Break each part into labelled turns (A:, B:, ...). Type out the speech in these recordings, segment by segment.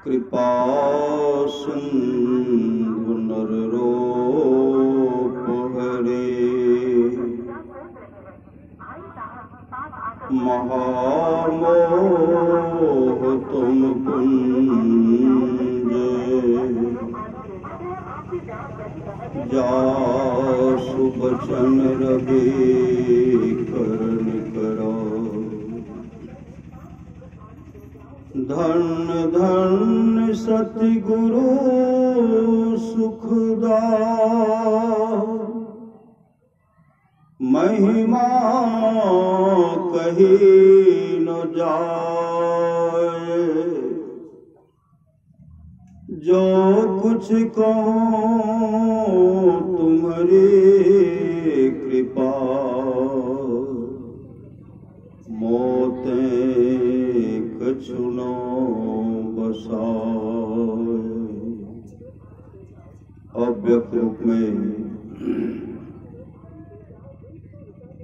A: कृपा सिंधु नररूप हरे महामोह तुम कुंज जासु बचन रवि करण करो धन धन सतगुरु सुखदा महिमा कही न जाए जो कुछ कहूँ तुम्हारी कृपा मोते कछु न बसाए। अव्यक्त रूप में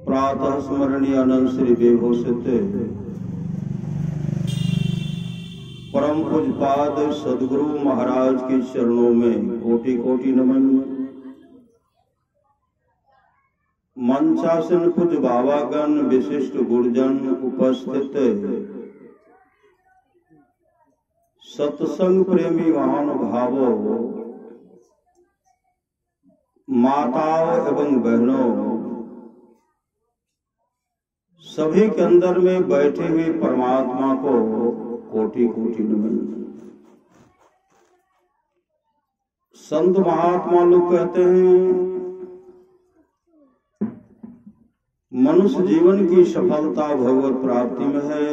A: प्रातः स्मरणीय अनंत श्री विभूषित परम पूज्यपाद सद्गुरु महाराज के चरणों में कोटि कोटि नमन। मंचासन पूज्य बाबागण विशिष्ट गुरुजन उपस्थित सत्संग प्रेमी महानुभावों माताओं एवं बहनों सभी के अंदर में बैठे हुए परमात्मा को कोटि कोटि नमन। संत महात्मा लोग कहते हैं मनुष्य जीवन की सफलता भगवत प्राप्ति में है।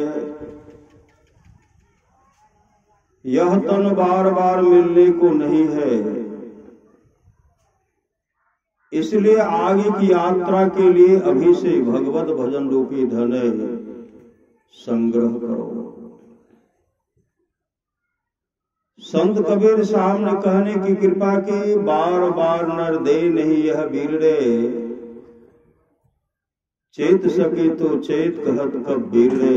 A: यह तन बार बार मिलने को नहीं है, इसलिए आगे की यात्रा के लिए अभी से भगवत भजन रूपी धन संग्रह करो। संत कबीर साहब ने कहने की कृपा की, बार बार नर दे नहीं यह बीरड़े, चेत सके तो चेत कहत कब बीरड़े।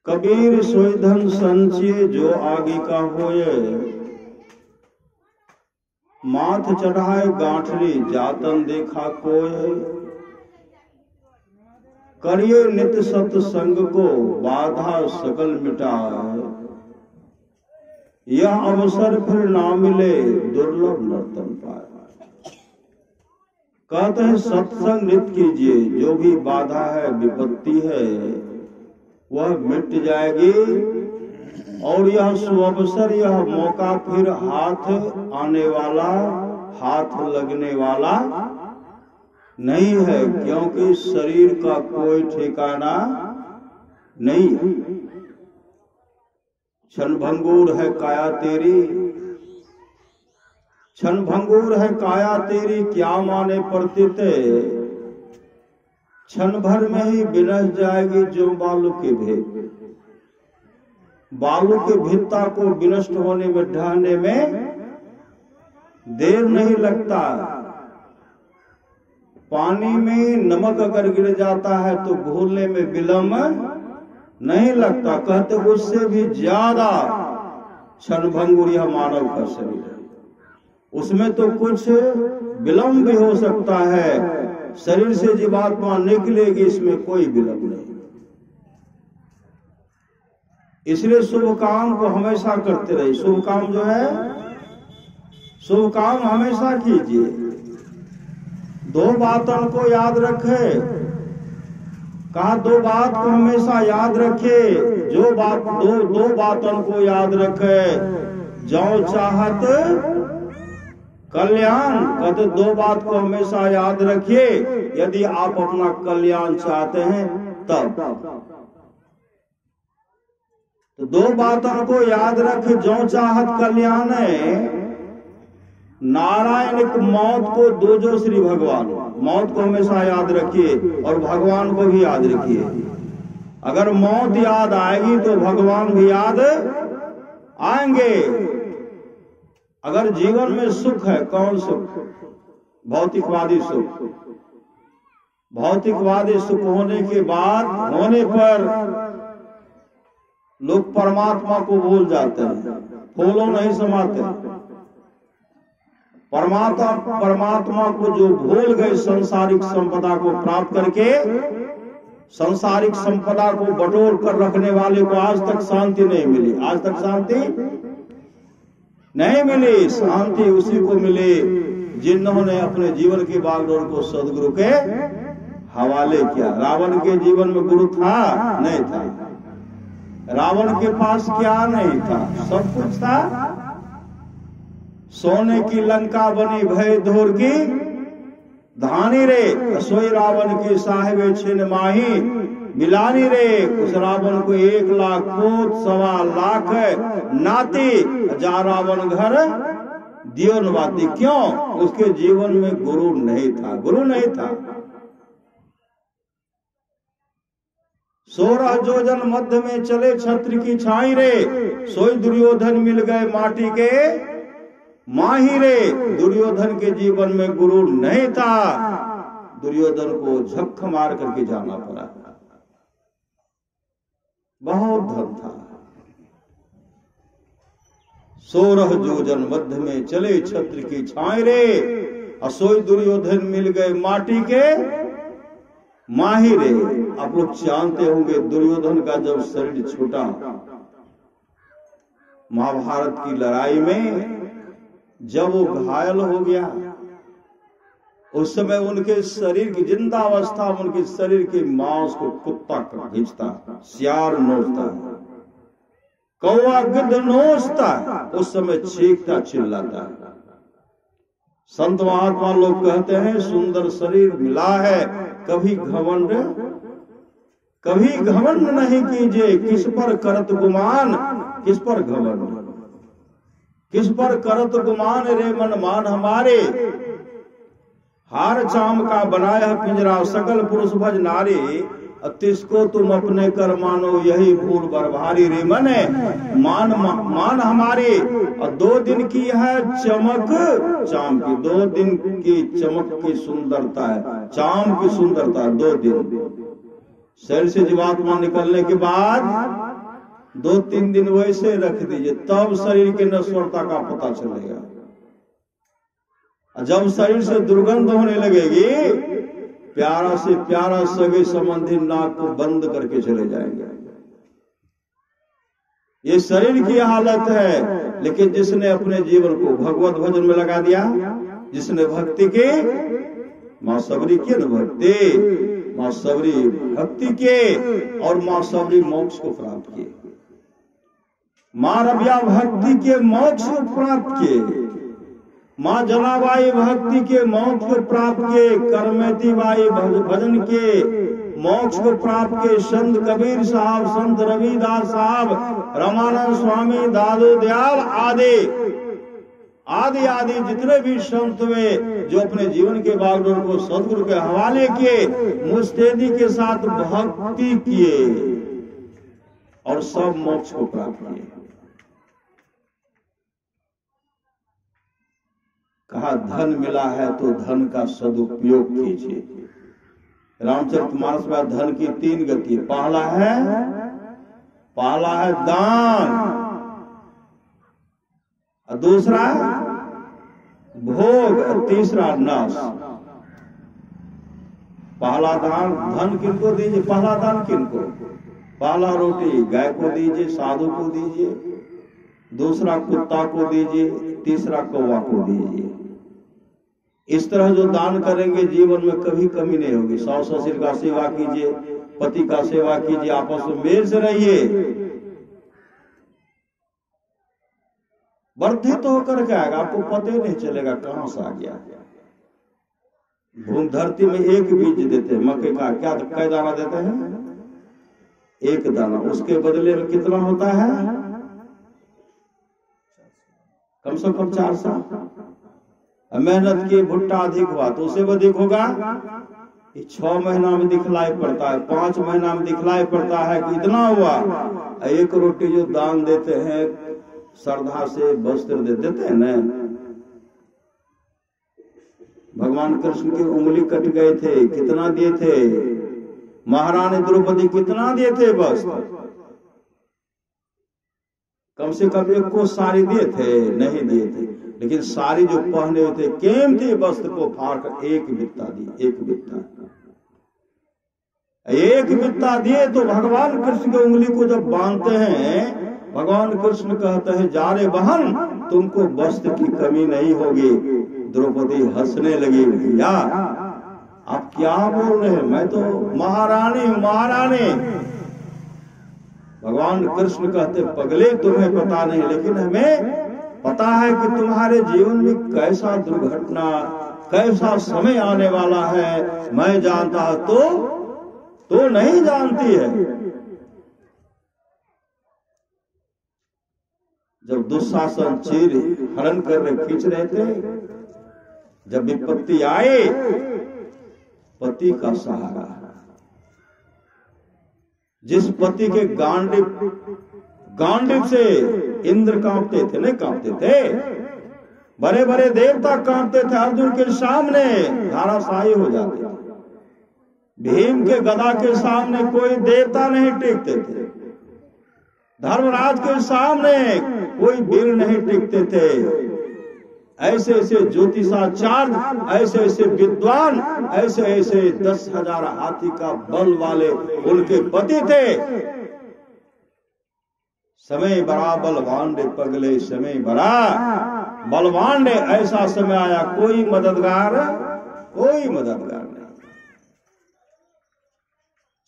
A: कबीर सोई धन संचिए जो आगे का होए, माथ चढ़ाए गांठरी जातन देखा कोय। करिए नित्य सत्संग को बाधा सकल मिटाए, यह अवसर फिर ना मिले दुर्लभ नर्तन पाए। कहते हैं सत्संग नित्य कीजिए, जो भी बाधा है विपत्ति है वह मिट जाएगी और यह सुअवसर यह मौका फिर हाथ आने वाला हाथ लगने वाला नहीं है, क्योंकि शरीर का कोई ठिकाना नहीं है। क्षणभंगुर है काया तेरी, क्षणभंगुर है काया तेरी, क्या माने प्रतीत क्षण भर में ही विनश जाएगी जो बालू के भेद। बालू के भित्ता को विनष्ट होने में ढहने में देर नहीं लगता। पानी में नमक अगर गिर जाता है तो घोलने में विलंब नहीं लगता। कहते उससे भी ज्यादा क्षणभंगुर यह मानव का शरीर है, उसमें तो कुछ विलंब भी हो सकता है। शरीर से जीवात्मा निकलेगी, इसमें कोई विलंब नहीं। इसलिए शुभ काम को हमेशा करते रहिए। शुभ काम जो है, शुभ काम हमेशा कीजिए। दो बातों को याद रखे, कहा दो बात को हमेशा याद रखे। जो बात दो बातों को याद रखे, जो चाहत कल्याण। कहते दो बात को हमेशा याद रखिए, यदि आप अपना कल्याण चाहते हैं तब। तो दो बातों को याद रख, जो चाहत कल्याण है। नारायण मौत को दो जो श्री भगवान, मौत को हमेशा याद रखिए और भगवान को भी याद रखिए। अगर मौत याद आएगी तो भगवान भी याद आएंगे। अगर जीवन में सुख है, कौन सुख? भौतिकवादी सुख। भौतिकवादी सुख होने के बाद, होने पर लोग परमात्मा को भूल जाते हैं, फूलों नहीं समाते। परमात्मा को जो भूल गए, संसारिक संपदा को प्राप्त करके संसारिक संपदा को बटोर कर रखने वाले को आज तक शांति नहीं मिली। आज तक शांति नहीं मिली। शांति उसी को मिली जिन्होंने अपने जीवन की बागडोर को सदगुरु के हवाले किया। रावण के जीवन में गुरु था? नहीं था। रावण के पास क्या नहीं था? सब कुछ था। सोने की लंका बनी भय धोर की धानी रे, सोई रावण की साहिब छिन माही मिलानी रे। उस रावण को 1 लाख पूत 1.25 लाख नाती, जा रावण घर दियो नवाती। क्यों? उसके जीवन में गुरु नहीं था। गुरु नहीं था। 16 योजन मध्य में चले छत्र की छाई रे, सोई दुर्योधन मिल गए माटी के माही रे। दुर्योधन के जीवन में गुरु नहीं था। दुर्योधन को झक मार करके जाना पड़ा। बहुत धन था। 16 योजन मध्य में चले छत्र की छाई रे, असोई दुर्योधन मिल गए माटी के माही रे। आप लोग जानते होंगे दुर्योधन का जब शरीर छूटा महाभारत की लड़ाई में, जब वो घायल हो गया, उस समय उनके शरीर की जिंदा अवस्था में उनके शरीर के मांस को कुत्ता खींचता, सियार नोचता, कौवा गिद्ध नोचता, उस समय चीखता चिल्लाता। संत महात्मा लोग कहते हैं सुंदर शरीर मिला है, कभी घमंड नहीं कीजिए। किस पर करत गुमान, किस पर घमंड, किस पर करत गुमान रे मन मान हमारे। हार चाम का बनाया पिंजरा, सकल पुरुष भज नारी। तिसको तुम अपने कर मानो, यही भूल बरभारी रे मने मान हमारे। और 2 दिन की है चमक चाम की, 2 दिन की चमक की सुंदरता है, चाम की सुंदरता 2 दिन। शरीर से जीवात्मा निकलने के बाद 2-3 दिन वैसे रख दीजिए, तब शरीर के नश्वरता का पता चलेगा। जब शरीर से दुर्गंध होने लगेगी, प्यारा से प्यारा सगे संबंधी नाक को बंद करके चले जाएंगे। ये शरीर की हालत है। लेकिन जिसने अपने जीवन को भगवत भजन में लगा दिया, जिसने भक्ति की, मां सबरी की न भक्ति, मां सबरी भक्ति के और मां सबरी मोक्ष को प्राप्त किए। मां रबिया भक्ति के मोक्ष को प्राप्त किए, मां जनाबाई भक्ति के मोक्ष को प्राप्त किए, करमेती बाई भजन के मोक्ष को प्राप्त किए। संत कबीर साहब, संत रविदास साहब, रामानंद स्वामी, दादू दयाल आदि जितने भी संत हुए जो अपने जीवन के बागडोर को सदगुरु के हवाले किए, मुस्तैदी के साथ भक्ति किए और सब मोक्ष को प्राप्त किए। कहा धन मिला है तो धन का सदुपयोग कीजिए। रामचरितमानस में धन की 3 गति। पहला है दान, दूसरा भोग, तीसरा नाश। पहला दान, धन किनको दीजिए? पहला दान किनको? पहला रोटी गाय को दीजिए, साधु को दीजिए, दूसरा कुत्ता को दीजिए, तीसरा कौवा को दीजिए। इस तरह जो दान करेंगे जीवन में कभी कमी नहीं होगी। सास ससुर का सेवा कीजिए, पति का सेवा कीजिए, आपस में मेल से रहिए। वर्धित होकर के आएगा, आपको पता ही नहीं चलेगा कहां से आ गया। भूमि धरती में 1 बीज देते हैं मक्के का, क्या कै दाना देते हैं? 1 दाना। उसके बदले में कितना होता है? कम से कम 400। मेहनत की भुट्टा अधिक हुआ तो उसे भी अधिक होगा। 6 महीना में दिखलाई पड़ता है, 5 महीना में दिखलाई पड़ता है कि इतना हुआ। 1 रोटी जो दान देते हैं, श्रद्धा से वस्त्र देते हैं ना। भगवान कृष्ण की उंगली कट गए थे, कितना दिए थे? महारानी द्रौपदी कितना दिए थे? बस कम से कम एक को साड़ी दिए थे? नहीं दिए थे। लेकिन साड़ी जो पहने हुए थे कीमती वस्त्र को फाड़ कर एक बित्ता दिए, एक बित्ता, एक बित्ता दिए। तो भगवान कृष्ण की उंगली को जब बांधते हैं, भगवान कृष्ण कहते हैं जा रे बहन, तुमको वस्त्र की कमी नहीं होगी। द्रौपदी हंसने लगी, भैया आप क्या बोल रहे हैं, मैं तो महारानी हूं, महारानी। भगवान कृष्ण कहते पगले तुम्हें पता नहीं, लेकिन हमें पता है कि तुम्हारे जीवन में कैसा दुर्घटना, कैसा समय आने वाला है। मैं जानता तो नहीं जानती है। जब दुशासन चीर हरण करने खींच रहे थे, जब विपत्ति आए, पति का सहारा, जिस पति के गांडीव से इंद्र कांपते थे, नहीं कांपते थे, बड़े बड़े देवता कांपते थे, अर्जुन के सामने धाराशायी हो जाते थे। भीम के गदा के सामने कोई देवता नहीं टिकते थे, धर्मराज के सामने कोई वीर नहीं टिकते थे। ऐसे ऐसे ज्योतिषाचार्य, ऐसे ऐसे विद्वान, ऐसे ऐसे 10,000 हाथी का बल वाले उनके पति थे। समय बड़ा बलवान रे पगले, समय बड़ा बलवान रे, ऐसा समय आया कोई मददगार नहीं।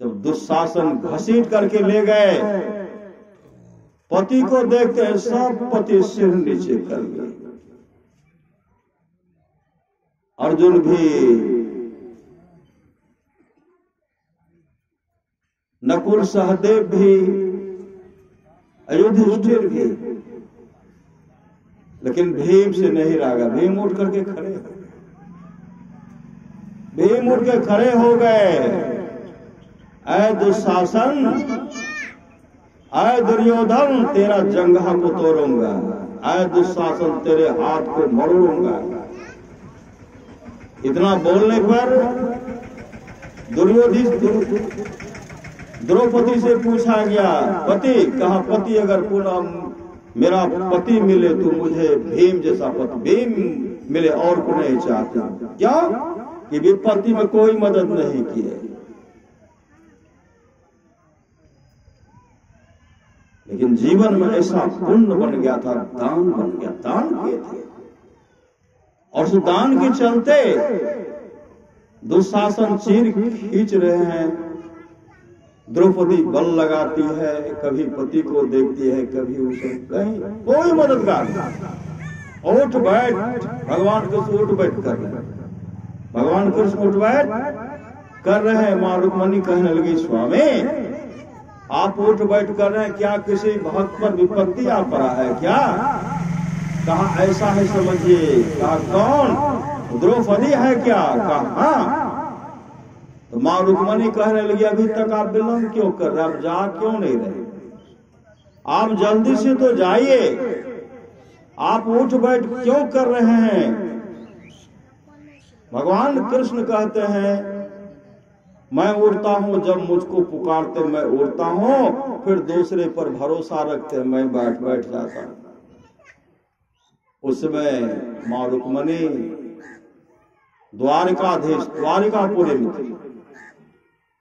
A: जब दुशासन घसीट करके ले गए, पति को देखते हैं सब पति सिर नीचे कर गए। अर्जुन भी, नकुल सहदेव भी, युधिष्ठिर भी, लेकिन भीम से नहीं रागा। भीम उठ करके खड़े हो, भीम उठ के खड़े हो गए। ऐ दुशासन, ऐ दुर्योधन, तेरा जंघा को तोड़ूंगा। ऐ दुशासन, तेरे हाथ को मरोड़ूंगा। इतना बोलने पर द्रौपदी से पूछा गया, पति कहा? पति अगर पुनः मेरा पति मिले तो मुझे भीम जैसा पति भीम मिले, और को नहीं चाहता। क्या कि विपत्ति में कोई मदद नहीं की है, लेकिन जीवन में ऐसा पुण्य बन गया था, दान बन गया, दान किए थे। और उस दान के चलते दुशासन चीर खींच रहे हैं, द्रौपदी बल लगाती है, कभी पति को देखती है, कभी उसे, कहीं कोई मददगार नहीं। उठ बैठ, भगवान कृष्ण उठ बैठ कर रहे हैं, भगवान कृष्ण उठ बैठ कर रहे हैं। मां रुक्मणी कहने लगी, स्वामी आप उठ बैठ कर रहे हैं, क्या किसी भक्त पर विपत्ति आ पड़ा है क्या? कहा ऐसा है समझिए। कहा कौन? द्रौपदी है क्या? कहा हाँ। तो मां रुक्मणी कहने लगी, अभी तक आप विलंब क्यों कर रहे, आप जा क्यों नहीं रहे? आप जल्दी से तो जाइए, आप उठ बैठ क्यों कर रहे हैं? भगवान कृष्ण कहते हैं, मैं उड़ता हूं, जब मुझको पुकारते मैं उड़ता हूं, फिर दूसरे पर भरोसा रखते मैं बैठ जाता हूं। उसमें मां रुक्मणी द्वारिकाधीश, द्वारिकापुरी में थी।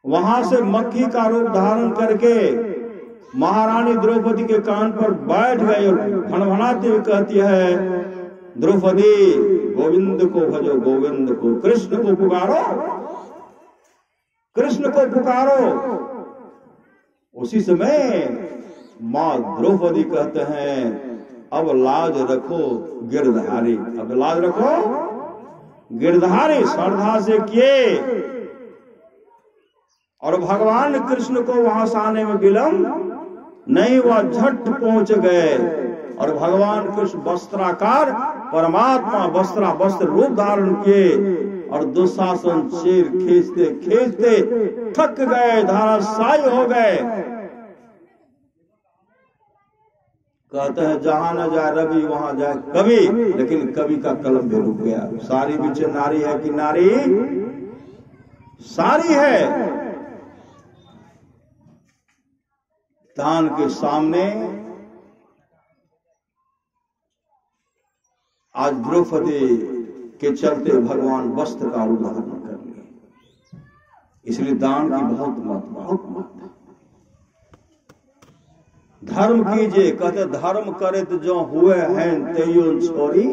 A: वहां से मक्खी का रूप धारण करके महारानी द्रौपदी के कान पर बैठ गई और भनभनाती हुई कहती है, द्रौपदी गोविंद को भजो, गोविंद को, कृष्ण को पुकारो, कृष्ण को पुकारो। उसी समय मां द्रौपदी कहते हैं, अब लाज रखो गिरधारी, अब लाज रखो गिरधारी। श्रद्धा से किए और भगवान कृष्ण को वहां से आने में विलंब नहीं हुआ, झट पहुंच गए। और भगवान कृष्ण वस्त्राकार परमात्मा वस्त्र रूप धारण किए और दुशासन चीर खींचते खींचते थक गए, धाराशायी हो गए। कहते हैं जहां न जाए रवि वहां जाए कवि, लेकिन कवि का कलम भी रुक गया। सारी बीच नारी है कि नारी सारी है। दान के सामने आज द्रौपदी के चलते भगवान वस्त्र का उदाहरण कर लिए। इसलिए दान की बहुत महत्व है। धर्म कीजिए, कहते धर्म करे तो जो हुए हैं तेयों छोरी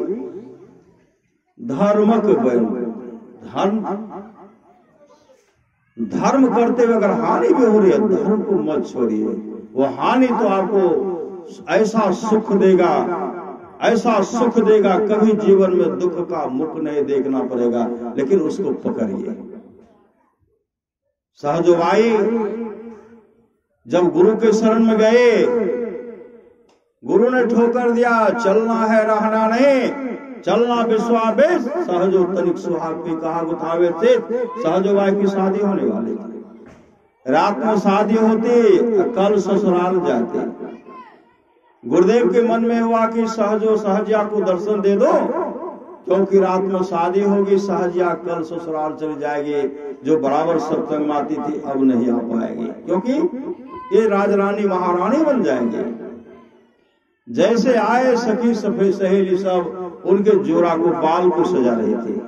A: धर्मक धर्म करते हुए अगर हानि भी हो रही है, धर्म को मत छोड़िए। वो हानि तो आपको ऐसा सुख देगा, ऐसा सुख देगा, कभी जीवन में दुख का मुख नहीं देखना पड़ेगा, लेकिन उसको पकड़िए। सहजो भाई जब गुरु के शरण में गए, गुरु ने ठोकर दिया, चलना है रहना नहीं, चलना विश्वावेश। सहजो तनिक सुहाग पे कहा गुथावे थे। सहजो भाई की शादी होने वाली थी, रात में शादी होती, कल ससुराल जाते। गुरुदेव के मन में हुआ कि सहजो सहजिया को दर्शन दे दो, क्योंकि रात में शादी होगी, सहजिया कल ससुराल चली जाएगी, जो बराबर सत्संग में आती थी अब नहीं आ पाएगी, क्योंकि ये राजरानी महारानी बन जाएंगे। जैसे आए सखी सफेद सहेली सब उनके जोड़ा को, बाल को सजा रही थी,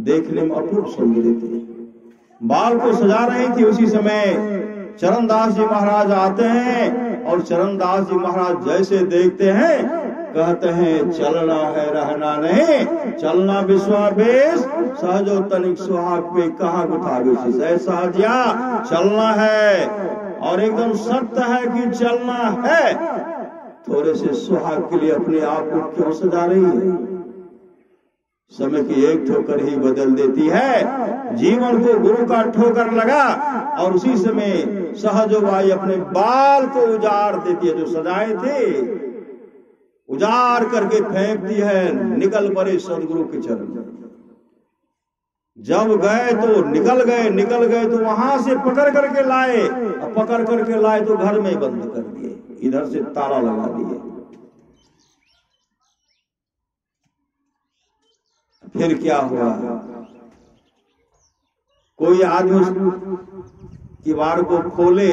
A: देखने में अपूर्व सुंदरी थी, बाल को सजा रही थी। उसी समय चरणदास जी महाराज आते हैं और चरणदास जी महाराज जैसे देखते हैं कहते हैं चलना है रहना नहीं, चलना विश्वावेश। सहजो तनिक सुहाग पे कहा गुथावेश। सहजिया चलना है और एकदम सत्य है कि चलना है। थोड़े से सुहाग के लिए अपने आप को क्यों सजा रही है? समय की एक ठोकर ही बदल देती है। जीवन को गुरु का ठोकर लगा और उसी समय सहजो भाई अपने बाल को उजाड़ देती है, जो सजाए थे उजाड़ करके फेंकती है, निकल पड़े सदगुरु के चरण में। जब गए तो निकल गए तो वहां से पकड़ करके लाए, और पकड़ करके लाए तो घर में बंद कर दिए, इधर से ताला लगा दिए। फिर क्या हुआ? कोई आदमी की बार को खोले,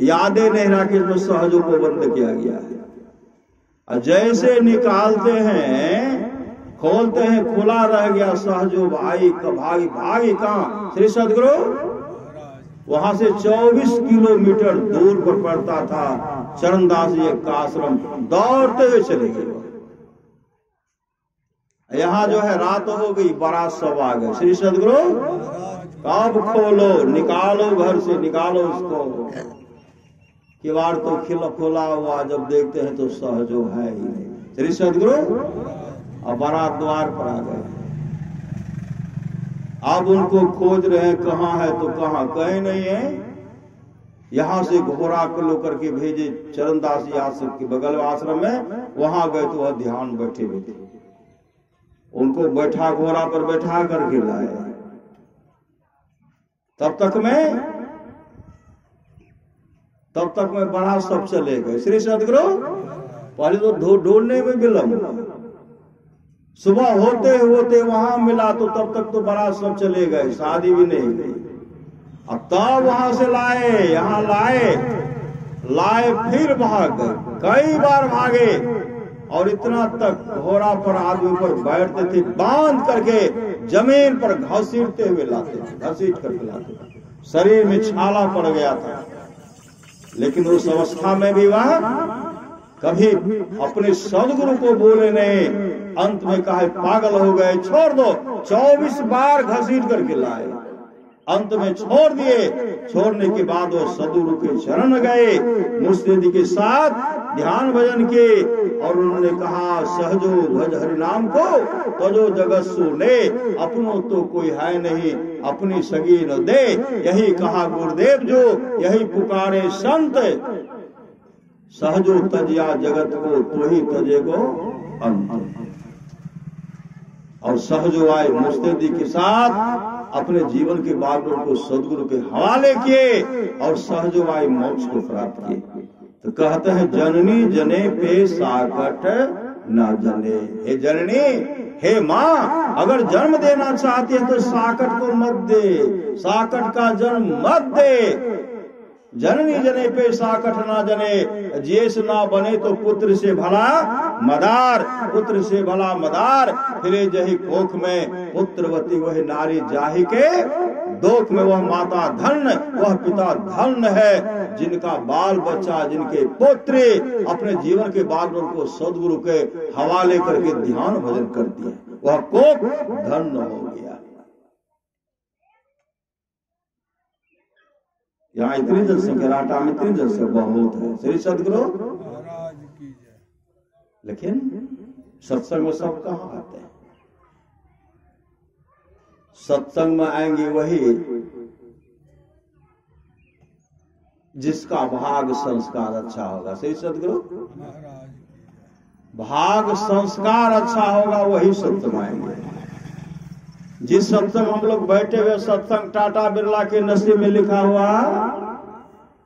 A: यादें नहीं रखे तो सहजों को बंद किया गया है। और जैसे निकालते हैं, खोलते हैं, खुला रह गया। सहजो भाई का भागी कहां? श्री सदगुरु वहां से 24 किलोमीटर दूर पर पड़ता था चरणदास जी का आश्रम, दौड़ते हुए चले गए। यहाँ जो है रात हो गई, बारात सब आ गए। श्री सदगुरु कब खोलो, निकालो घर से, निकालो उसको। किवाड़ तो खोला हुआ, जब देखते हैं तो सहजो है ही नहीं। श्री सदगुरु अब बारात द्वार पर आ गए। अब उनको खोज रहे हैं, कहाँ है तो कहाँ, कहीं नहीं है। यहां से घोड़ा को लेकर के भेजे चरणदास जी आश्रम के बगल आश्रम में, वहां गए तो वह ध्यान बैठे हुए थे। उनको बैठा, घोड़ा पर बैठा करके लाए। तब तक में बड़ा सब चले गए। श्री सदगुरु पहले तो ढूंढने में विलम्ब, सुबह होते वहां मिला तो तब तक तो बड़ा सब चले गए, शादी भी नहीं गई। अब तब वहां से लाए, यहाँ लाए फिर भाग गए, कई बार भागे। और इतना तक घोड़ा पर आदमी पर बैठते थे, बांध करके जमीन पर घसीटते हुए लाते थे, घसीट करके लाते थे। शरीर में छाला पड़ गया था, लेकिन उस अवस्था में भी वह कभी अपने सदगुरु को बोले नहीं। अंत में कहा पागल हो गए, छोड़ दो। 24 बार घसीट करके लाए, अंत में छोड़ दिए। छोड़ने के बाद वो सदगुरु के चरण गए, मुस्तैदी के साथ ध्यान भजन किए, और उन्होंने कहा सहजो भज हरि नाम को तजो जगत सुने, अपनों तो कोई है नहीं, अपनी सगी न दे। यही कहा गुरुदेव जो, यही पुकारे संत, सहजो तजिया जगत को तो ही तजेगो अंत। और सहजो आए मुस्तैदी के साथ अपने जीवन के बातों को सदगुरु के हवाले किए, और सहजो आए मोक्ष को प्राप्त किए। तो कहते हैं जननी जने पे साकट न जने। हे जननी, हे माँ, अगर जन्म देना चाहती है तो साकट को मत दे, साकट का जन्म मत दे। जननी जने पे साकठ ना जने, जेस ना बने तो पुत्र से भला मदार, पुत्र से भला मदार, फिरे जही कोख में पुत्रवती वह नारी जाहि के दोख में, वह माता धन्य वह पिता धन्य है, जिनका बाल बच्चा जिनके पुत्र अपने जीवन के बागडोर को सदगुरु के हवाले करके ध्यान भजन करती है, वह कोख धन्य हो गया। यहाँ इतनी जनसंख्या, राटा में इतनी जनसंख्या बहुत है, श्री सदगुरु महाराज की जय। लेकिन सत्संग में सब कहाँ आते हैं? सत्संग में आएंगे वही जिसका भाग संस्कार अच्छा होगा। श्री सदगुरु महाराज, भाग संस्कार अच्छा होगा वही सत्संग आएंगे। जिस सत्संग हम लोग बैठे हुए सत्संग टाटा बिरला के नसीब में लिखा हुआ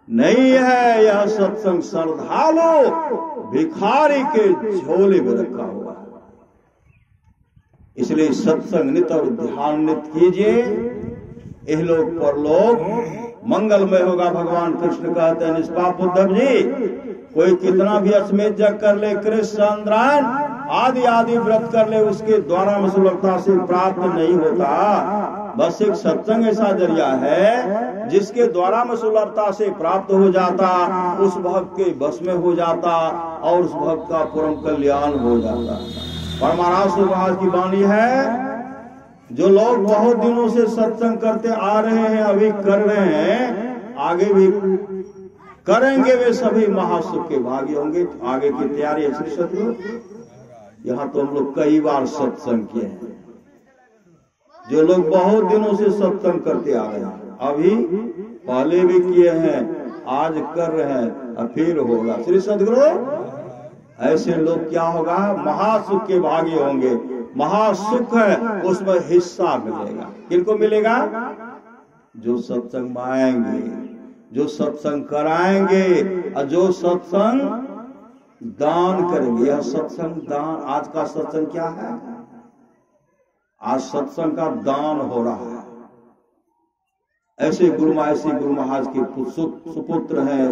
A: नहीं है, यह सत्संग श्रद्धालु भिखारी के झोले में रखा हुआ है। इसलिए सत्संग नित और ध्यान नित कीजिए, इहलोक परलोक मंगलमय होगा। भगवान कृष्ण कहते हैं निष्पाप उद्धव जी, कोई कितना भी अश्वमेध यज्ञ कर ले, कृष्ण चंद्रायण आदि आदि व्रत कर ले, उसके द्वारा में सुलभता से प्राप्त नहीं होता। बस एक सत्संग ऐसा जरिया है जिसके द्वारा में सुलभता से प्राप्त हो जाता, उस भक्त के बस में हो जाता और उस भक्त का परम कल्याण हो जाता। परमाराज सुभाष की वाणी है, जो लोग बहुत दिनों से सत्संग करते आ रहे हैं, अभी कर रहे हैं, आगे भी करेंगे, वे सभी महासुख के भागी होंगे। तो आगे की तैयारी है। श्री सदगुरु, यहाँ तो हम लोग कई बार सत्संग किए हैं। जो लोग बहुत दिनों से सत्संग करते आ रहे हैं, अभी पहले भी किए हैं, आज कर रहे हैं, और फिर होगा। श्री सदगुरु, ऐसे लोग क्या होगा? महासुख के भागी होंगे। महासुख है, उसमें हिस्सा मिलेगा। किनको मिलेगा? जो सत्संग में आएंगे, जो सत्संग कराएंगे और जो सत्संग दान करेंगे। यह सत्संग दान, आज का सत्संग क्या है? आज सत्संग का दान हो रहा है। ऐसे गुरु महाराज के सुपुत्र हैं,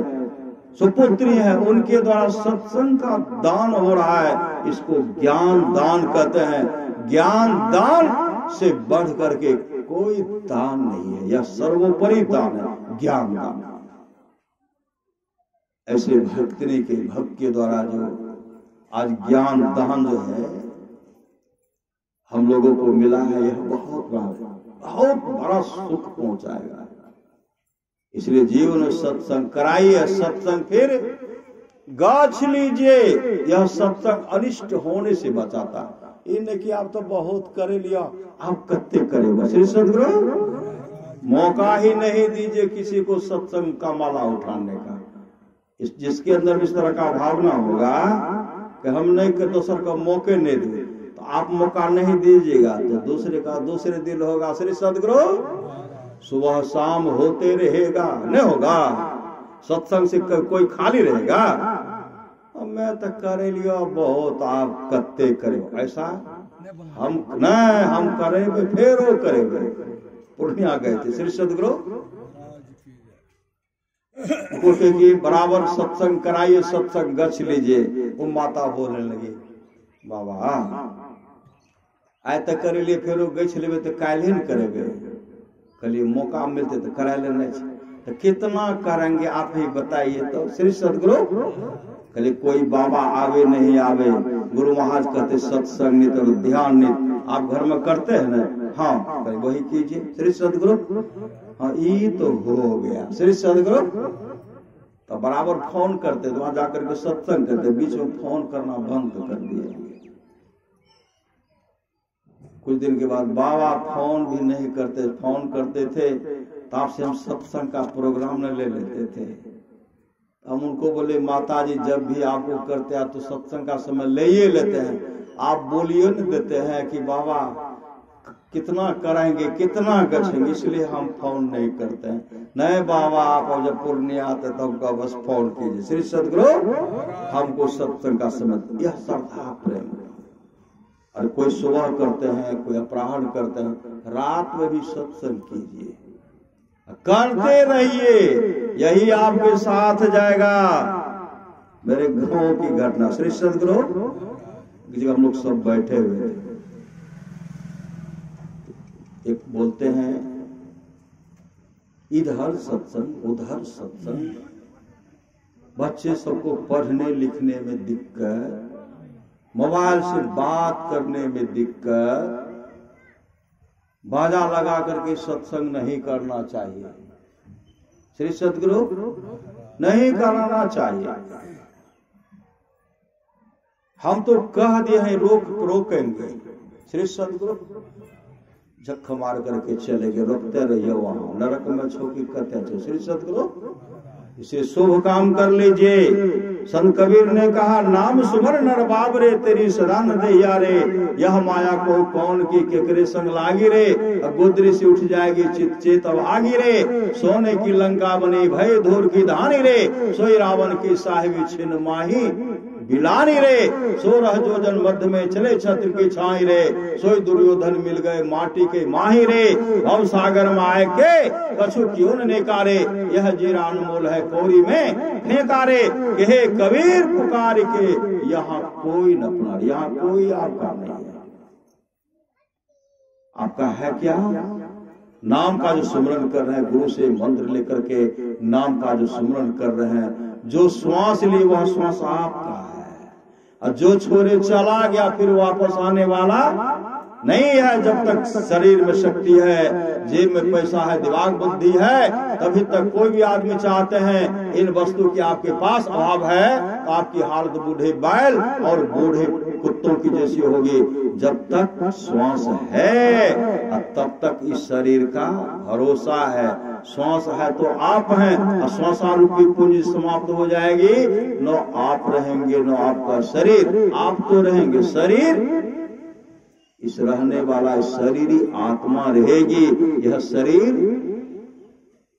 A: सुपुत्री है, उनके द्वारा सत्संग का दान हो रहा है। इसको ज्ञान दान कहते हैं। ज्ञान दान से बढ़ करके कोई दान नहीं है, यह सर्वोपरि दान है, ज्ञान दान। ऐसे भक्त के द्वारा जो आज ज्ञान दान जो है हम लोगों को मिला है, यह बहुत बड़ा सुख पहुंचाएगा। इसलिए जीवन में सत्संग कराइए, सत्संग फिर गाछ लीजिए। यह सत्संग अनिष्ट होने से बचाता है। ये नहीं कि आप तो बहुत करे लिया, आप कत्ते करेगा। श्री सदगुरु, मौका ही नहीं दीजिए किसी को सत्संग का माला उठाने का। जिसके अंदर इस तरह का भावना होगा कि हम नहीं कर दूसरे को मौके नहीं दे, तो आप मौका नहीं दीजिएगा तो दूसरे का दूसरे दिल होगा। श्री सदगुरु, सुबह शाम होते रहेगा, नहीं होगा। सत्संग से कोई खाली रहेगा? मैं तो करे लिया बहुत, आप कत्ते करे, ऐसा हम करेंगे, फिर वो करेंगे। पूर्णिया गए थे श्री सदगुरु, कोटे की बराबर सत्संग कराइए, सत्संग गछ लीजिए। वो माता बोलने लगी, बाबा आय तक करे लिए, फिर वो गछ लेवे तो काल्हि न करेंगे। कलिए मौका मिलते तो करा लेना, तो कितना करेंगे आप ही बताइए। तो श्री सदगुरु कलिए कोई बाबा आवे नहीं आवे, गुरु महाराज कहते सत्संग नित और ध्यान नित आप घर में करते हैं ना, हाँ वही कीजिए। श्री सदगुरु, हाँ ये तो हो गया। श्री सदगुरु, तो बराबर फोन करते, तो वहां जाकर के सत्संग करते, बीच में फोन करना बंद कर दिया। कुछ दिन के बाद बाबा फोन भी नहीं करते, फोन करते थे तो आपसे हम सत्संग का प्रोग्राम न ले लेते थे। हम उनको बोले, माता जी जब भी आपको करते हैं तो सत्संग का समय ले ही लेते हैं, आप बोलिए न देते हैं कि बाबा कितना कराएंगे, कितना गछेंगे, इसलिए हम फोन नहीं करते हैं। नहीं बाबा, आप जब पूर्णिया आते तब का बस फोन कीजिए। श्री सदगुरु, हमको सत्संग का समय, यह श्रद्धा प्रेम। और कोई सुबह करते हैं, कोई अपराह्न करते हैं, रात में भी सत्संग कीजिए। करते रहिए, यही आपके साथ जाएगा। मेरे गांव की घटना, श्री सदगुरु हम लोग सब बैठे हुए थे, एक बोलते हैं इधर सत्संग उधर सत्संग, बच्चे सबको पढ़ने लिखने में दिक्कत, मोबाइल से बात करने में दिक्कत, बाजा लगा करके सत्संग नहीं करना चाहिए। श्री सदगुरु नहीं कराना चाहिए। हम तो कह दिए हैं रोकेंगे, श्री सदगुरु झक मार करके चले गए, रोकते रहिए वहां नरक में छोकी कहते थे। श्री सदगुरु इसे शुभ काम कर लीजिए। संत कबीर ने कहा नाम सुमर नर बाबरे, तेरी सदा न दैया रे, यह माया को कौन की केकरे संग लागी रे, अब गोदरी से उठ जाएगी चित चेत अब आगी रे, सोने की लंका बनी भय धूर की धानी रे, सोई रावण की साहिबी छिन माही बिलानी रे, सो रह जो जन मध्य में चले छत्र की छाई रे, सोई दुर्योधन मिल गए माटी के माही रे, भव सागर में आए के कछु क्यों न नेकारे, यह जीरा अनमोल है कौरी में फेंकारे, कहे कबीर पुकार के यहाँ कोई न अपना, यहाँ कोई आपका नहीं है। आपका है क्या? नाम का जो सुमरन कर रहे हैं, गुरु से मंत्र लेकर के नाम का जो सुमरन कर रहे हैं, जो श्वास लिए वह श्वास आपका है, और जो छोड़े चला गया फिर वापस आने वाला नहीं है। जब तक शरीर में शक्ति है, जेब में पैसा है, दिमाग बुद्धि है, तभी तक कोई भी आदमी चाहते हैं इन वस्तु की आपके पास अभाव है तो आपकी हालत बूढ़े बैल और बूढ़े कुत्तों की जैसी होगी। जब तक श्वास है तब तक इस शरीर का भरोसा है। श्वास है तो आप हैं, और श्वासारूपी पूंजी समाप्त हो जाएगी, न आप रहेंगे न आपका शरीर। आप तो रहेंगे, शरीर इस रहने वाला शरीर ही आत्मा रहेगी, यह शरीर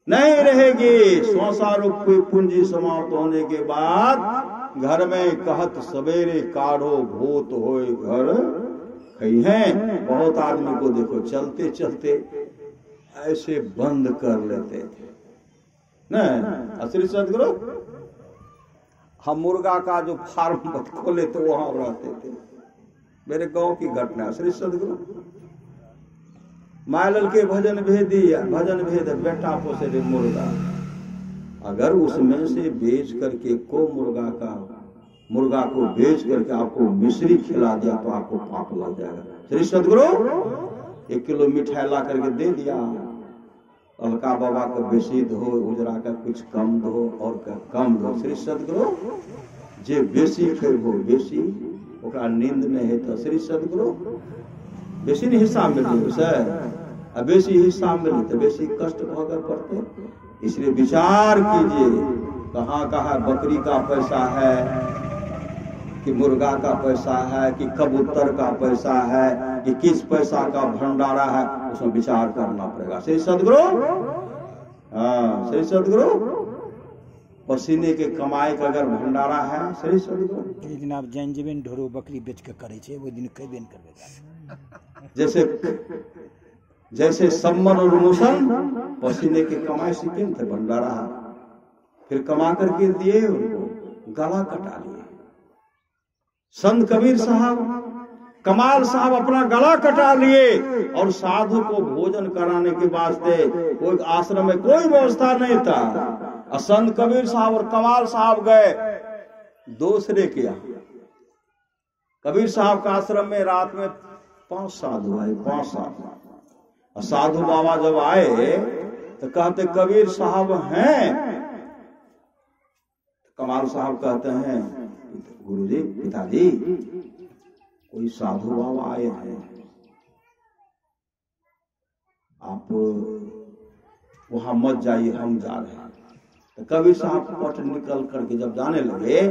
A: नहीं रहेगी। श्वासारूपी पूंजी समाप्त होने के बाद घर में कहत सवेरे काढ़ो भूत होए घर कही है। बहुत आदमी को देखो चलते चलते ऐसे बंद कर लेते थे न। श्री सदगुरु हम मुर्गा का जो फार्म खोले थे वहां रहते थे। मेरे गांव की घटना, श्री सदगुरु मायलल के भजन भेद बेटा पोसे रे मुर्गा, अगर उसमें से बेच करके मुर्गा को बेच करके आपको मिश्री खिला दिया तो आपको पाप लग जाएगा। श्री सदगुरु 1 किलो मिठाई ला करके दे दिया, अलका बाबा का बेसी दो, उजरा का कुछ कम दो और का कम दो। श्री सदगुरु जे बेसी खेबो बेसी ओकरा नींद नहीं है तो श्री सदगुरु बेसी नहीं हिस्सा मिले सर, बेसी हिस्सा मिले तो बेसी कष्ट भोगना पड़ते। इसलिए विचार कीजिए कहाँ कहाँ बकरी का पैसा है कि मुर्गा का पैसा है कि कबूतर का पैसा है कि किस पैसा का भंडारा है, उसमें विचार करना पड़ेगा। श्री सदगुरु हाँ, श्री सदगुरु पसीने के कमाई का अगर भंडारा है, श्री सदगुरु
B: एक दिन आप जैन जीवन ढोरो बकरी बेच के करे छे, वो दिन कई बेन करबे।
A: जैसे सम्मन और मुसन पसीने के कमाई सीखे थे भंडारा, फिर कमा करके दिए उनको, गला कटा लिए। संत कबीर साहब कमाल साहब अपना गला कटा लिए और साधु को भोजन कराने के वास्ते कोई आश्रम में कोई व्यवस्था नहीं था। और संत कबीर साहब और कमाल साहब गए दूसरे के यहाँ। कबीर साहब का आश्रम में रात में 5 साधु आए, 5 साधु। और साधु बाबा जब आए तो कहते कबीर साहब हैं। कमाल साहब कहते हैं गुरुजी पिताजी कोई साधु बाबा आए हैं, आप वहां मत जाइए, हम जा रहे हैं। तो कबीर साहब पट निकल करके जब जाने लगे,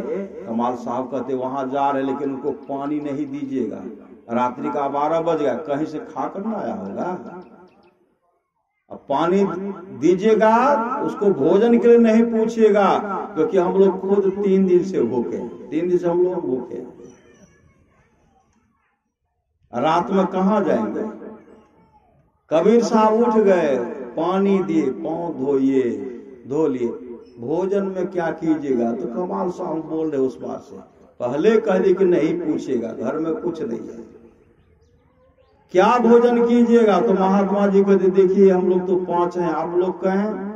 A: कमाल साहब कहते वहां जा रहे लेकिन उनको पानी नहीं दीजिएगा, रात्रि का 12 बज गया, कहीं से खा कर ना आया होगा। अब पानी दीजिएगा, उसको भोजन के लिए नहीं पूछिएगा, क्योंकि हम लोग खुद 3 दिन से भूखे, 3 दिन से हम लोग भूखे, रात में कहां जाएंगे। कबीर साहब उठ गए, पानी दिए, पांव धो लिए, भोजन में क्या कीजिएगा? तो कमाल साहब बोल रहे उस बात से पहले कह दी कि नहीं पूछिएगा, घर में कुछ नहीं है, क्या भोजन कीजिएगा? तो महात्मा जी कहते देखिए हम लोग तो 5 हैं, आप लोग कहें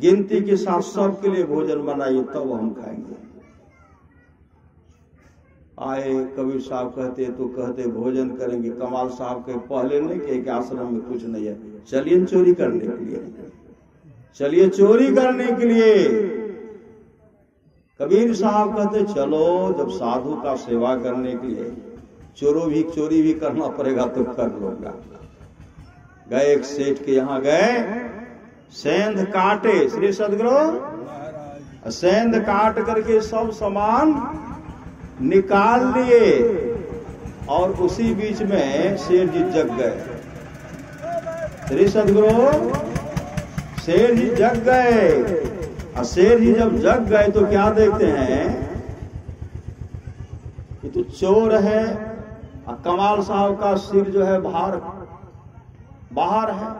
A: गिनती के साथ सबके लिए भोजन बनाइए तब हम खाएंगे। आए कबीर साहब कहते भोजन करेंगे। कमाल साहब के पहले नहीं कहे कि आश्रम में कुछ नहीं है, चलिए चोरी करने के लिए, चलिए चोरी करने के लिए। कबीर साहब कहते चलो जब साधु का सेवा करने के लिए चोरी भी करना पड़ेगा तो कर लूंगा। गए एक सेठ के यहाँ गए, सेंध काटे, श्री सदगुरु सेंध काट करके सब सामान निकाल लिए और उसी बीच में शेर जी जग गए। श्री सदगुरु शेर जी जग गए, और शेर जी जब जग गए तो क्या देखते हैं कि तो चोर है, और कमाल साहब का सिर जो है बाहर है,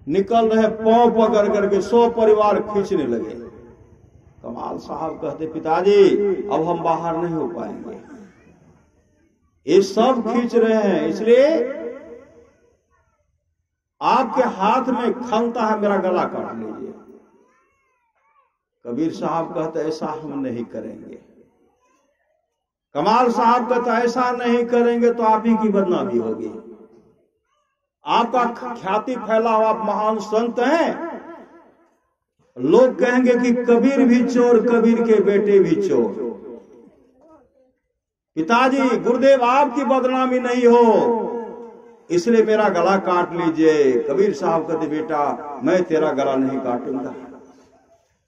A: निकल रहे पांव पकड़ करके 100 परिवार खींचने लगे। कमाल साहब कहते पिताजी अब हम बाहर नहीं हो पाएंगे, ये सब खींच रहे हैं, इसलिए आपके हाथ में खलता है, मेरा गला काट लीजिए। कबीर साहब कहते ऐसा हम नहीं करेंगे। कमाल साहब कहते ऐसा नहीं करेंगे तो आप ही की बदनामी होगी, आपका ख्याति फैला हुआ, आप महान संत हैं, लोग कहेंगे कि कबीर भी चोर, कबीर के बेटे भी चोर। पिताजी गुरुदेव आपकी बदनामी नहीं हो, इसलिए मेरा गला काट लीजिए। कबीर साहब कहते बेटा मैं तेरा गला नहीं काटूंगा।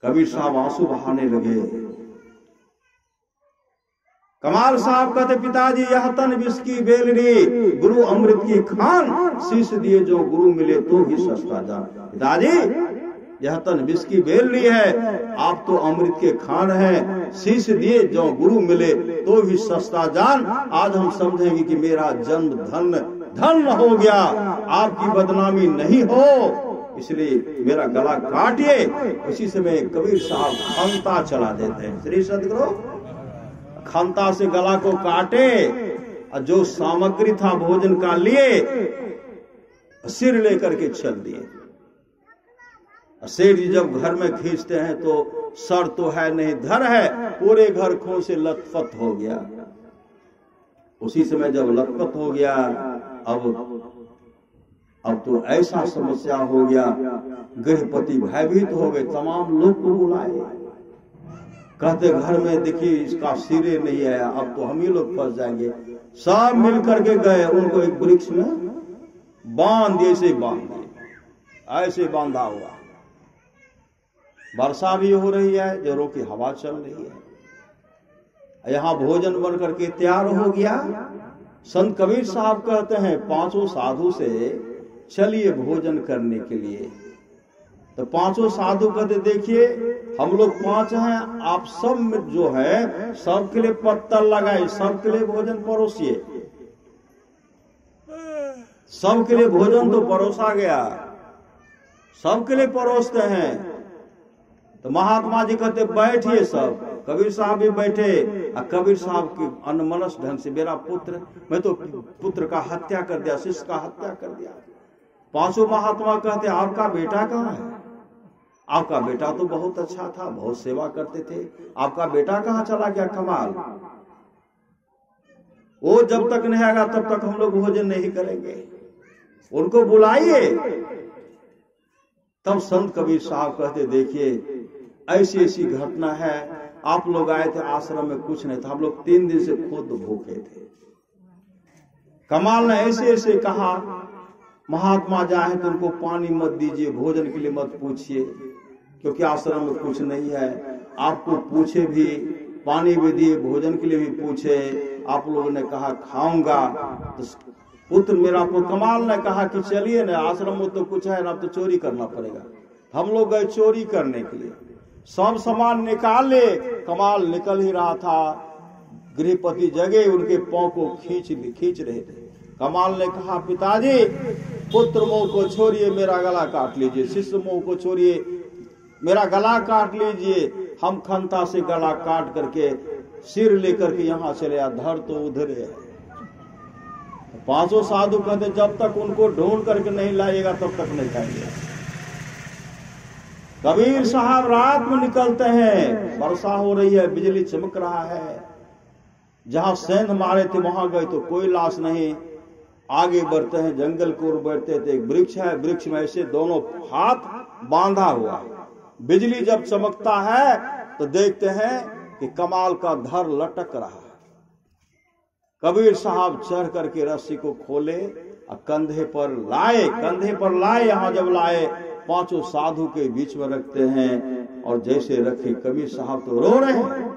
A: कबीर साहब आंसू बहाने लगे। कमाल साहब कहते पिताजी यह तन विष की बेलड़ी, गुरु अमृत की खान, शीश दिए जो गुरु मिले तो ही सस्ता जान। पिताजी यह तन विष की बेलड़ी है, आप तो अमृत के खान हैं, शीश दिए जो गुरु मिले तो भी सस्ता जान। आज हम समझेंगे कि मेरा जन्म धन हो गया, आपकी बदनामी नहीं हो, इसलिए मेरा गला काटिए। उसी समय कबीर साहब खंता चला देते हैं। श्री सदगुरु खंता से गला को काटे, और जो सामग्री था भोजन का लिए सिर लेकर के चल दिए। सेठ जी जब घर में खींचते हैं तो सर तो है नहीं, धर है, पूरे घर खून से लथपथ हो गया। उसी समय जब लथपथ हो गया, अब तो ऐसा समस्या हो गया, गृहपति भयभीत हो गए, तमाम लोग को बुलाए, कहते घर में देखिए इसका सिरे नहीं है, अब तो हम ही लोग फंस जाएंगे। सब मिल करके गए, उनको एक वृक्ष में बांध दिए, ऐसे बांधा हुआ। वर्षा भी हो रही है, जोरों की हवा चल रही है, यहाँ भोजन बन करके तैयार हो गया। संत कबीर साहब कहते हैं 5 साधु से चलिए भोजन करने के लिए। तो 5 साधु कहते देखिए हम लोग 5 हैं, आप सब जो है सबके लिए पत्तल लगाए, सबके लिए भोजन परोसिए। सबके लिए भोजन तो परोसा गया, सबके लिए परोसते हैं। तो महात्मा जी कहते बैठिए सब। कबीर साहब भी बैठे, और कबीर साहब की अनमनस ढंग से मेरा पुत्र, मैं तो पुत्र का हत्या कर दिया, शिष्य का हत्या कर दिया। 5 महात्मा कहते आपका बेटा कहाँ है? आपका बेटा तो बहुत अच्छा था, बहुत सेवा करते थे, आपका बेटा कहाँ चला गया? कमाल, वो जब तक नहीं आएगा तब तक हम लोग भोजन नहीं करेंगे, उनको बुलाइए। तब संत कबीर साहब कहते देखिए ऐसी घटना है, आप लोग आए थे आश्रम में कुछ नहीं था, हम लोग 3 दिन से खुद भूखे थे। कमाल ने ऐसे कहा महात्मा जाए तो उनको पानी मत दीजिए, भोजन के लिए मत पूछिए, क्योंकि आश्रम में कुछ नहीं है। आपको पूछे भी, पानी भी दिए, भोजन के लिए भी पूछे, आप लोगों ने कहा खाऊंगा। तो पुत्र मेरा पुत्र कमाल ने कहा कि चलिए ना, आश्रम में तो कुछ है ना, तो चोरी करना पड़ेगा। हम लोग गए चोरी करने के लिए, सब सामान निकाले। कमाल निकल ही रहा था, गृहपति जगे, उनके पांव को खींच रहे थे। कमाल ने कहा पिताजी पुत्र मोह को छोड़िए, मेरा गला काट लीजिए। शिष्य मोह को छोड़िए, मेरा गला काट लीजिए। हम खंता से गला काट करके सिर लेकर के यहां चले आ, धर तो उधर है। पांचों साधु कहते जब तक उनको ढूंढ करके नहीं लाएगा तब तक नहीं खाएंगे। कबीर साहब रात में निकलते हैं, वर्षा हो रही है, बिजली चमक रहा है। जहां सेंध मारे थे वहां गए तो कोई लाश नहीं। आगे बढ़ते हैं, जंगल की ओर बढ़ते थे, एक वृक्ष है, वृक्ष में ऐसे दोनों हाथ बांधा हुआ। बिजली जब चमकता है तो देखते हैं कि कमाल का धर लटक रहा है। कबीर साहब चढ़ करके रस्सी को खोले और कंधे पर लाए। यहां जब लाए, पांचों साधु के बीच में रखते हैं और जैसे रखे कबीर साहब तो रो रहे हैं।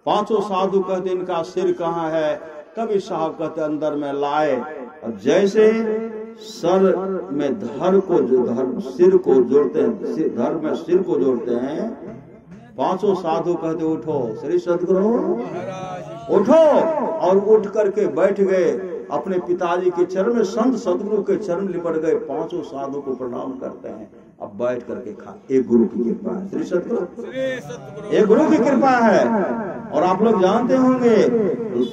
A: पांचों साधु कहते इनका सिर कहाँ है? कबीर साहब कहते अंदर में लाए। और जैसे सर में धर सिर को जोड़ते हैं, धर में सिर को जोड़ते हैं, पांचों साधु कहते उठो श्री सदगुरु उठो। और उठ करके बैठ गए अपने पिताजी के चरण में, संत सदगुरु के चरण लिपट गए। पांचों साधु को प्रणाम करते हैं। अब बैठ करके खा। एक गुरु की कृपा है, श्री सदगुरु, एक गुरु की कृपा है। और आप लोग जानते होंगे,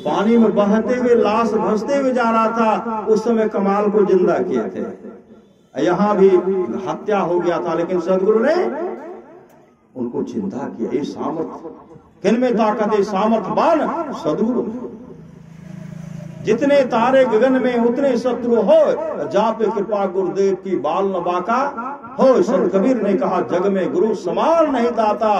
A: पानी में बहते हुए लाश भसते हुए जा रहा था, उस समय कमाल को जिंदा किए थे। यहाँ भी हत्या हो गया था, लेकिन सदगुरु ने उनको जिंदा किया। ये सामर्थ किन में ताकत है? सामर्थवान सदगुरु। जितने तारे गगन में उतने शत्रु हो, जा पे कृपा गुरुदेव की बाल न बाका हो। संत कबीर ने कहा जग में गुरु समान नहीं दाता,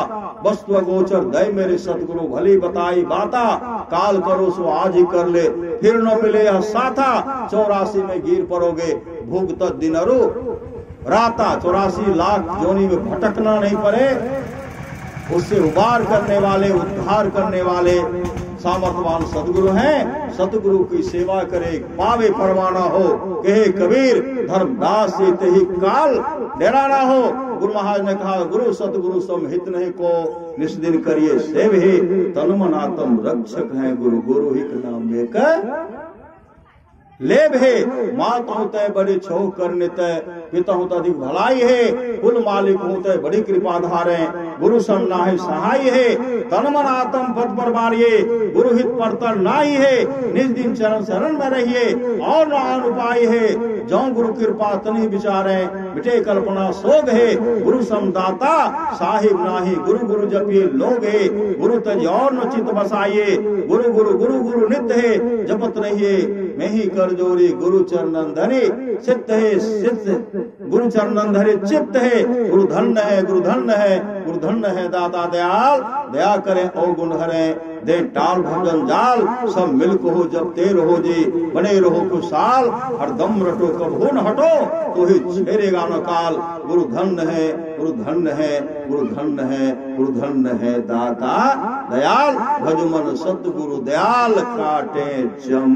A: वस्तु गोचर दय मेरे सतगुरु भली बताई बाता। काल करो सो आज ही कर ले, फिर न मिले यह साथा। 84 में गिर पड़ोगे, भूख दिनरु राता। 84 लाख जोनी में भटकना नहीं पड़े। उससे उबार करने वाले, उद्धार करने वाले सामर्थवान सदगुरु हैं। सतगुरु की सेवा करे, पावे परवाना हो। कहे कबीर धर्मदास से तेहि काल डेराना हो। गुरु महाराज ने कहा गुरु सतगुरु समहित नहीं को, निस्दिन करिए सेव ही। तन मन आत्म रक्षक है गुरु, गुरु ही का नाम लेकर लेब है। मात होता है बड़े छो करने तय, पिता होता अधिक भलाई है। कुल मालिक होता है बड़ी कृपाधार है, गुरु सम नाहि सहाय है। तन मन आत्म पद पर मारिए, गुरु हित परतर नाही है। निज दिन चरण शरण में रहिए, और न उपाय है। जो गुरु कृपा तनि विचारे, मिटे कल्पना सोग है। गुरु समदाता साहिब नाही, गुरु गुरु जपिए लोग है। गुरु तज और न चित बसाइए, गुरु गुरु गुरु गुरु नित्य है। जपत रहिए मैं ही कर जोरी, गुरु चरणन धरे चित्त है चित्त। गुरु चरणन धरे चित्त है। गुरु धन्य है, गुरु धन्य है, गुरु धन्य है। दाता दयाल दया करे और गुण हरे। दे टाल भजन जाल, सब मिल को हो जब तेर हो जी। बने रहो खुशहाल, हरदम रटो कबहू न हटो, तो ही छेरेगा न काल। गुरु धन्य है, गुरु धन्य है, गुरु धन्य है, गुरु धन्य है। दाता दयाल भज मन सतगुरु दयाल, काटे जम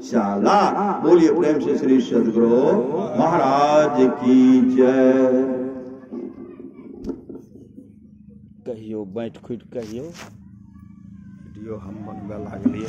A: चाला। बोलिए प्रेम से श्री सदगुरु महाराज की जय।
B: कहियो बैठ खुट कहियो वीडियो हम बनबे लागलिए।